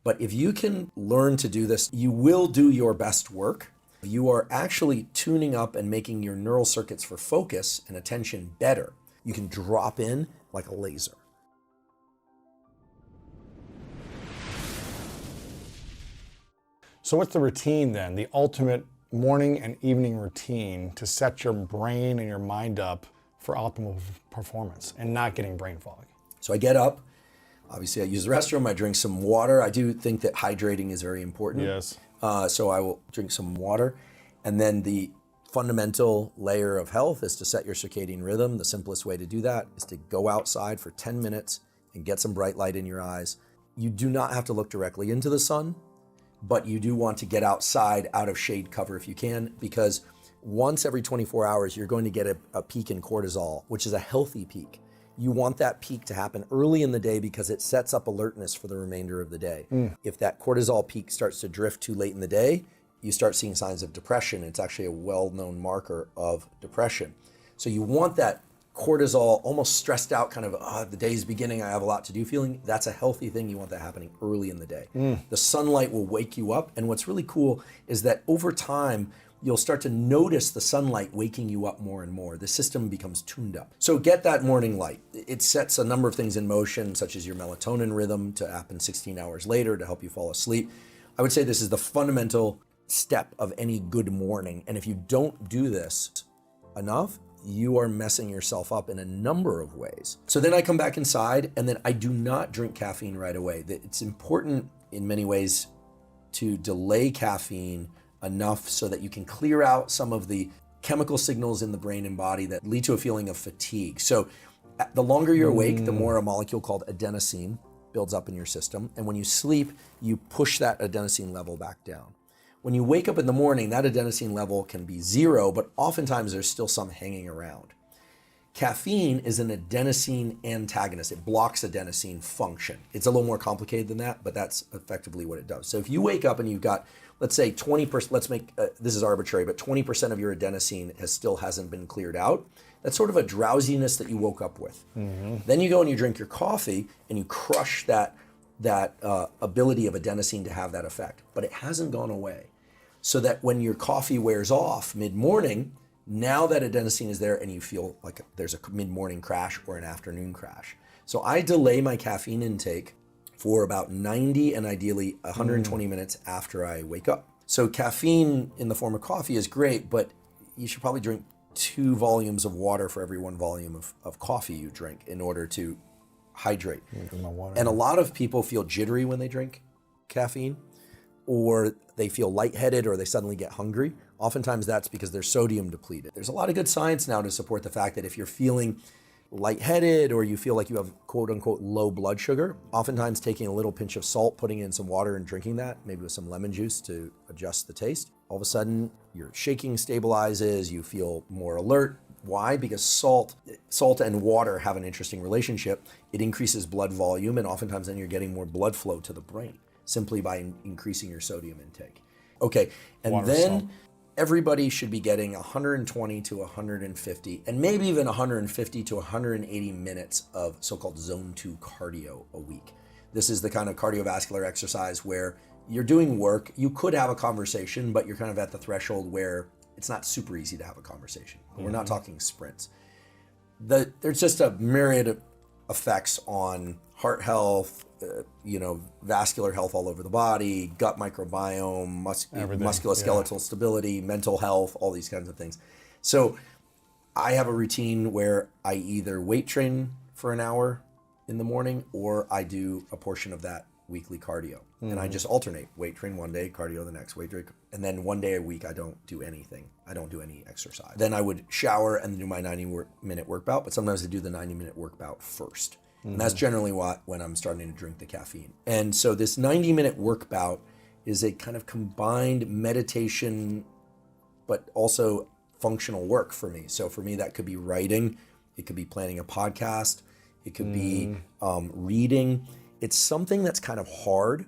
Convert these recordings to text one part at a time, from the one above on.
But if you can learn to do this, you will do your best work. You are actually tuning up and making your neural circuits for focus and attention better. You can drop in like a laser. So what's the routine then? The ultimate morning and evening routine to set your brain and your mind up for optimal performance and not getting brain fog? So I get up. Obviously, I use the restroom. I drink some water. I do think that hydrating is very important. Yes. So I will drink some water. And then the fundamental layer of health is to set your circadian rhythm. The simplest way to do that is to go outside for 10 minutes and get some bright light in your eyes. You do not have to look directly into the sun, but you do want to get outside out of shade cover if you can, because once every 24 hours, you're going to get a peak in cortisol, which is a healthy peak. You want that peak to happen early in the day because it sets up alertness for the remainder of the day. If that cortisol peak starts to drift too late in the day, you start seeing signs of depression. It's actually a well-known marker of depression. So you want that cortisol, almost stressed out, kind of, the day's beginning, I have a lot to do feeling. That's a healthy thing. You want that happening early in the day. The sunlight will wake you up. And what's really cool is that over time, you'll start to notice the sunlight waking you up more and more. The system becomes tuned up. So get that morning light. It sets a number of things in motion, such as your melatonin rhythm to happen 16 hours later to help you fall asleep. I would say this is the fundamental step of any good morning. And if you don't do this enough, you are messing yourself up in a number of ways. So then I come back inside, and then I do not drink caffeine right away. It's important in many ways to delay caffeine enough so that you can clear out some of the chemical signals in the brain and body that lead to a feeling of fatigue. So the longer you're awake, the more a molecule called adenosine builds up in your system. And when you sleep, you push that adenosine level back down. When you wake up in the morning, that adenosine level can be 0, but oftentimes there's still some hanging around. Caffeine is an adenosine antagonist. It blocks adenosine function. It's a little more complicated than that, but that's effectively what it does. So if you wake up and you've got, let's say 20%, let's make, this is arbitrary, but 20% of your adenosine still hasn't been cleared out. That's sort of a drowsiness that you woke up with. Then you go and you drink your coffee and you crush that ability of adenosine to have that effect, but it hasn't gone away. So that when your coffee wears off mid-morning, now that adenosine is there and you feel like there's a mid-morning crash or an afternoon crash. So I delay my caffeine intake for about 90 and ideally 120 minutes after I wake up. So caffeine in the form of coffee is great, but you should probably drink 2 volumes of water for every 1 volume of coffee you drink in order to hydrate. And a lot of people feel jittery when they drink caffeine, or they feel lightheaded, or they suddenly get hungry. Oftentimes that's because they're sodium depleted. There's a lot of good science now to support the fact that if you're feeling lightheaded or you feel like you have quote unquote low blood sugar, oftentimes taking a little pinch of salt, putting in some water and drinking that, maybe with some lemon juice to adjust the taste, all of a sudden your shaking stabilizes, you feel more alert. Why? Because salt and water have an interesting relationship. It increases blood volume, and oftentimes then you're getting more blood flow to the brain simply by increasing your sodium intake. Okay, and water, then salt. Everybody should be getting 120 to 150, and maybe even 150 to 180 minutes of so-called zone 2 cardio a week. This is the kind of cardiovascular exercise where you're doing work, you could have a conversation, but you're kind of at the threshold where it's not super easy to have a conversation. We're not talking sprints. There's just a myriad of effects on heart health, vascular health all over the body, gut microbiome, musculoskeletal stability, mental health, all these kinds of things. So I have a routine where I either weight train for an hour in the morning, or I do a portion of that weekly cardio. And I just alternate, weight train one day, cardio the next, weight train, and then 1 day a week I don't do anything. I don't do any exercise. Then I would shower and then do my 90-minute work bout, but sometimes I do the 90-minute work bout first. And that's generally when I'm starting to drink the caffeine. And so this 90-minute work bout is a kind of combined meditation, but also functional work for me. So for me, that could be writing, it could be planning a podcast, it could be reading. It's something that's kind of hard.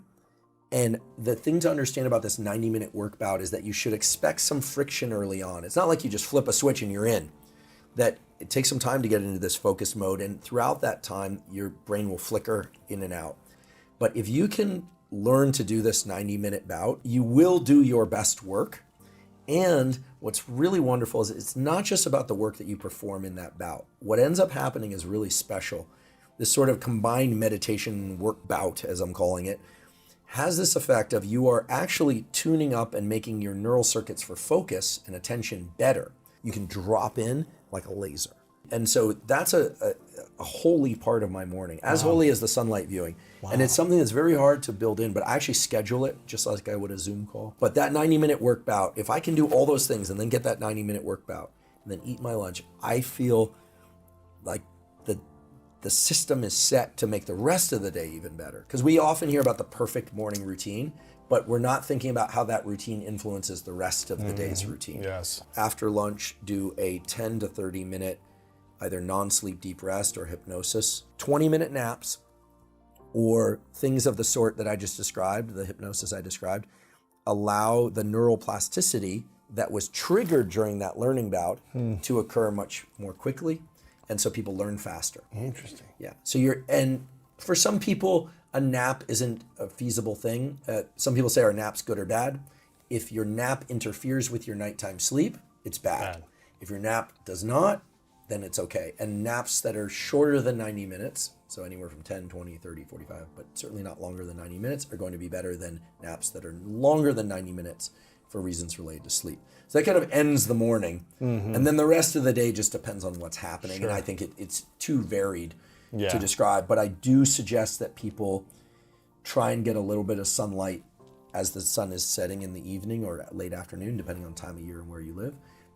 And the thing to understand about this 90-minute work bout is that you should expect some friction early on. It's not like you just flip a switch and you're in. That it takes some time to get into this focused mode, and throughout that time, your brain will flicker in and out. But if you can learn to do this 90-minute bout, you will do your best work. And what's really wonderful is it's not just about the work that you perform in that bout. What ends up happening is really special. This sort of combined meditation work bout, as I'm calling it, has this effect of you are actually tuning up and making your neural circuits for focus and attention better. You can drop in like a laser. And so that's a holy part of my morning, as holy as the sunlight viewing. Wow. And it's something that's very hard to build in, but I actually schedule it just like I would a Zoom call. But that 90-minute work bout, if I can do all those things and then get that 90-minute work bout and then eat my lunch, I feel like the system is set to make the rest of the day even better. Because we often hear about the perfect morning routine, but we're not thinking about how that routine influences the rest of the day's routine. Yes. After lunch, do a 10 to 30 minute either non-sleep deep rest or hypnosis, 20-minute naps, or things of the sort that I just described, the hypnosis I described, allow the neural plasticity that was triggered during that learning bout to occur much more quickly. And so people learn faster. Interesting. Yeah. So and for some people, a nap isn't a feasible thing. Some people say, are naps good or bad? If your nap interferes with your nighttime sleep, it's bad. If your nap does not, then it's okay. And naps that are shorter than 90 minutes, so anywhere from 10, 20, 30, 45, but certainly not longer than 90 minutes, are going to be better than naps that are longer than 90 minutes for reasons related to sleep. So that kind of ends the morning. And then the rest of the day just depends on what's happening. And I think it's too varied to describe. But I do suggest that people try and get a little bit of sunlight as the sun is setting in the evening or late afternoon, depending on time of year and where you live.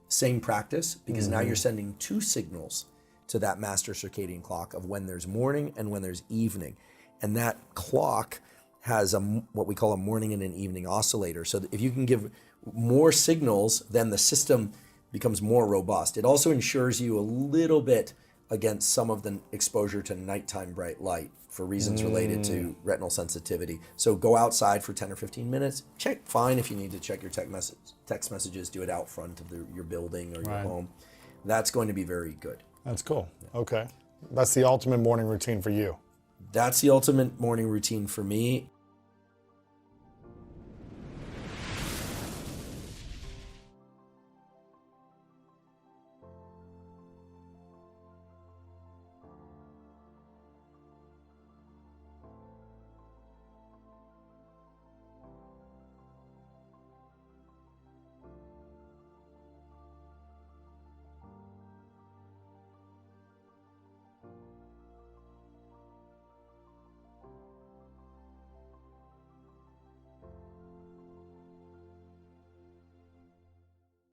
Same practice, because now you're sending two signals to that master circadian clock of when there's morning and when there's evening. And that clock has what we call a morning and an evening oscillator. So if you can give more signals, then the system becomes more robust. It also ensures you a little bit against some of the exposure to nighttime bright light for reasons related to retinal sensitivity. So go outside for 10 or 15 minutes. Fine if you need to check your text messages, do it out front of your building or your home. That's going to be very good. That's cool. Okay. That's the ultimate morning routine for you. That's the ultimate morning routine for me.